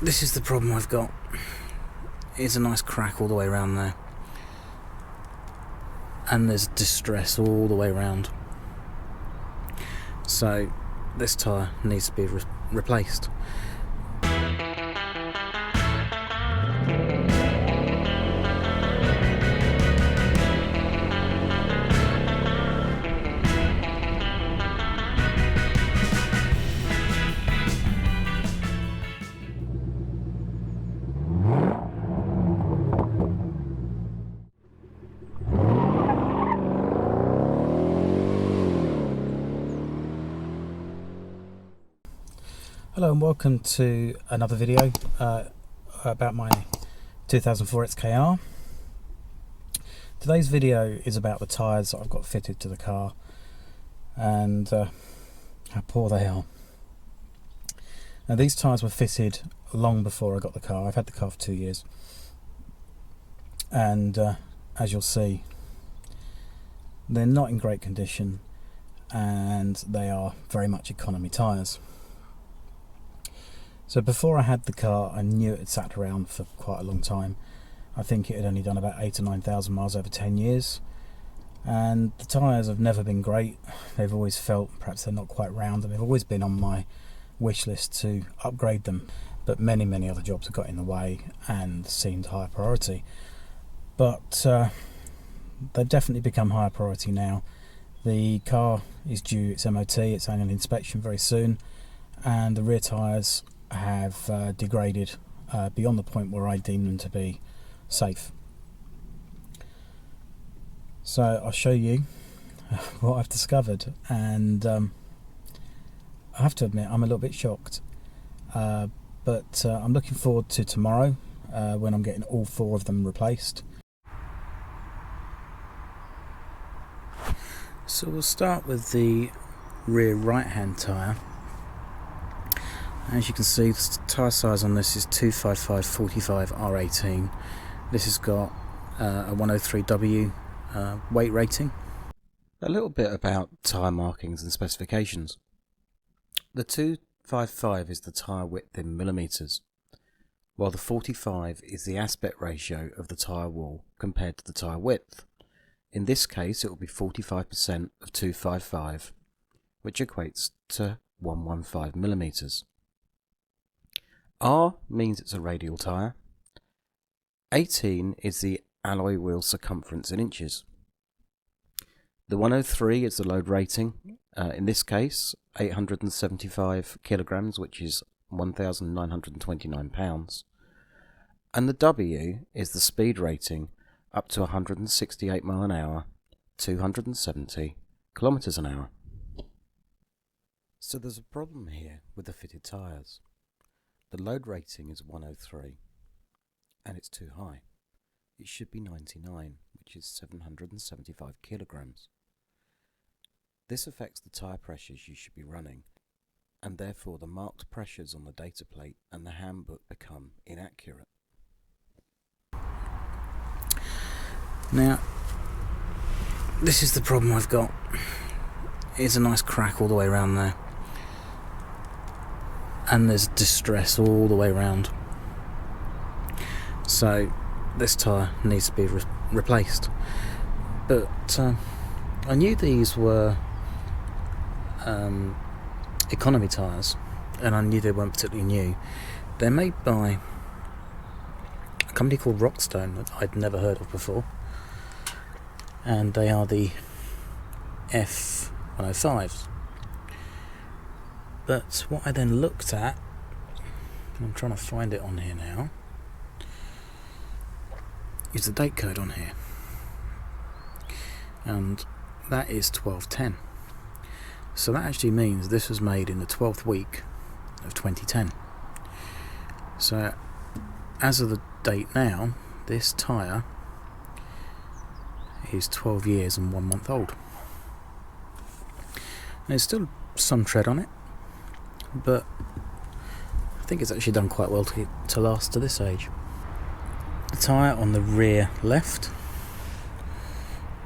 this is the problem I've got. It's a nice crack all the way around there, and there's distress all the way around. So this tyre needs to be replaced. Hello and welcome to another video about my 2004 XKR. Today's video is about the tyres that I've got fitted to the car and how poor they are. Now these tyres were fitted long before I got the car. I've had the car for 2 years, and as you'll see, they're not in great condition and they are very much economy tyres. So before I had the car, I knew it had sat around for quite a long time. I think it had only done about 8,000 or 9,000 miles over 10 years. And the tyres have never been great. They've always felt, perhaps they're not quite round, and they've always been on my wish list to upgrade them. But many other jobs have got in the way and seemed higher priority. But they've definitely become higher priority now. The car is due its MOT, its annual inspection very soon, and the rear tyres have degraded beyond the point where I deem them to be safe. So I'll show you what I've discovered, and I have to admit I'm a little bit shocked, but I'm looking forward to tomorrow when I'm getting all 4 of them replaced. So we'll start with the rear right hand tyre. As you can see, the tyre size on this is 255/45 R18. This has got a 103W weight rating. A little bit about tyre markings and specifications. The 255 is the tyre width in millimetres, while the 45 is the aspect ratio of the tyre wall compared to the tyre width. In this case it will be 45% of 255, which equates to 115 millimetres. R means it's a radial tyre. 18 is the alloy wheel circumference in inches. The 103 is the load rating, in this case 875 kilograms, which is 1,929 pounds. And the W is the speed rating, up to 168 mile an hour, 270 kilometers an hour. So there's a problem here with the fitted tyres. The load rating is 103 and it's too high. It should be 99, which is 775 kilograms. This affects the tyre pressures you should be running, and therefore the marked pressures on the data plate and the handbook become inaccurate. Now, this is the problem I've got. It's a nice crack all the way around there, and there's distress all the way around. So this tyre needs to be replaced. But I knew these were economy tyres, and I knew they weren't particularly new. They're made by a company called Rockstone that I'd never heard of before, and they are the F105s. But what I then looked at, and I'm trying to find it on here now, is the date code on here, and that is 1210. So that actually means this was made in the 12th week of 2010. So as of the date now, this tyre is 12 years and 1 month old. There's still some tread on it, but I think it's actually done quite well to last to this age. The tyre on the rear left,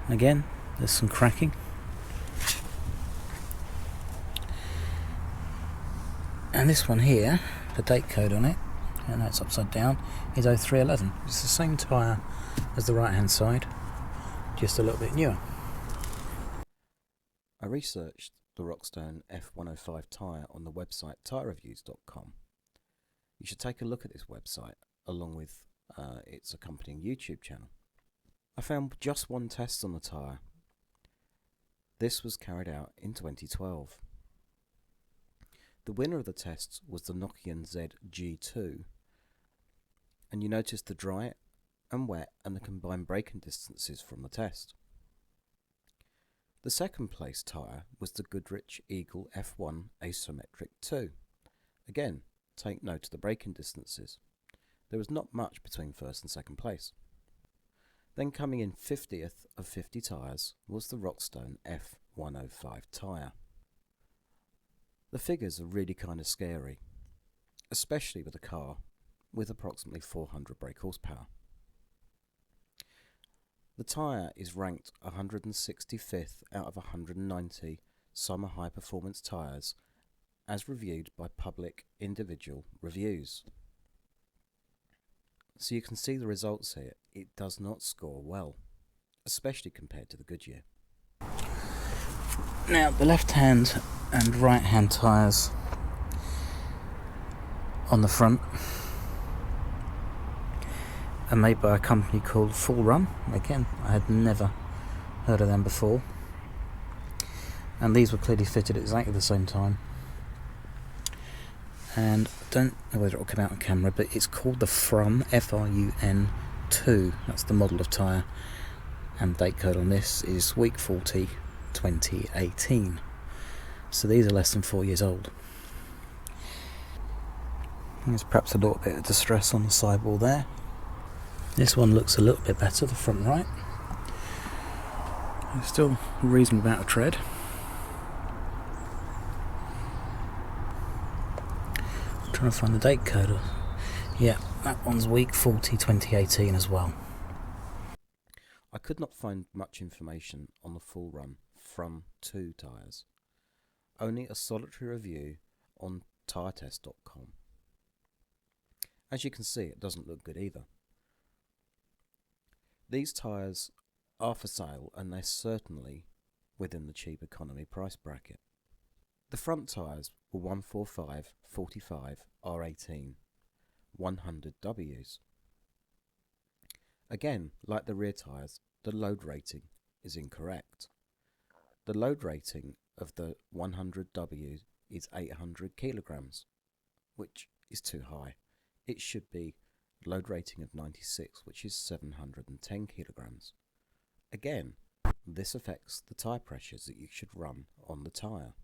again there's some cracking, and this one here, the date code on it, and that's upside down, is 0311. It's the same tyre as the right hand side, just a little bit newer. I researched the Rockstone F105 tyre on the website tyrereviews.com. You should take a look at this website along with its accompanying YouTube channel. I found just one test on the tyre. This was carried out in 2012. The winner of the test was the Nokian ZG2, and you notice the dry and wet and the combined braking distances from the test. The second place tyre was the Goodrich Eagle F1 Asymmetric 2. Again, take note of the braking distances. There was not much between first and second place. Then coming in 50th of 50 tyres was the Rockstone F105 tyre. The figures are really kind of scary, especially with a car with approximately 400 brake horsepower. The tyre is ranked 165th out of 190 summer high performance tyres as reviewed by public individual reviews. So you can see the results here. It does not score well, especially compared to the Goodyear. Now the left hand and right hand tyres on the front are made by a company called Full Run. Again, I had never heard of them before, and these were clearly fitted at exactly the same time. And I don't know whether it will come out on camera, but it's called the Frun, F-R-U-N 2. That's the model of tyre, and date code on this is week 40 2018. So these are less than 4 years old. There's perhaps a little bit of distress on the sidewall there. This one looks a little bit better, the front right. There's still a reasonable amount of tread. I'm trying to find the date code. Yeah, that one's week 40 2018 as well. I could not find much information on the Full Run Frun 2 tyres. Only a solitary review on tyretest.com. As you can see, it doesn't look good either. These tyres are for sale, and they're certainly within the cheap economy price bracket. The front tyres were 145/45 R18 100Ws. Again, like the rear tyres, the load rating is incorrect. The load rating of the 100W is 800 kilograms, which is too high. It should be load rating of 96, which is 710 kilograms. Again, this affects the tyre pressures that you should run on the tyre.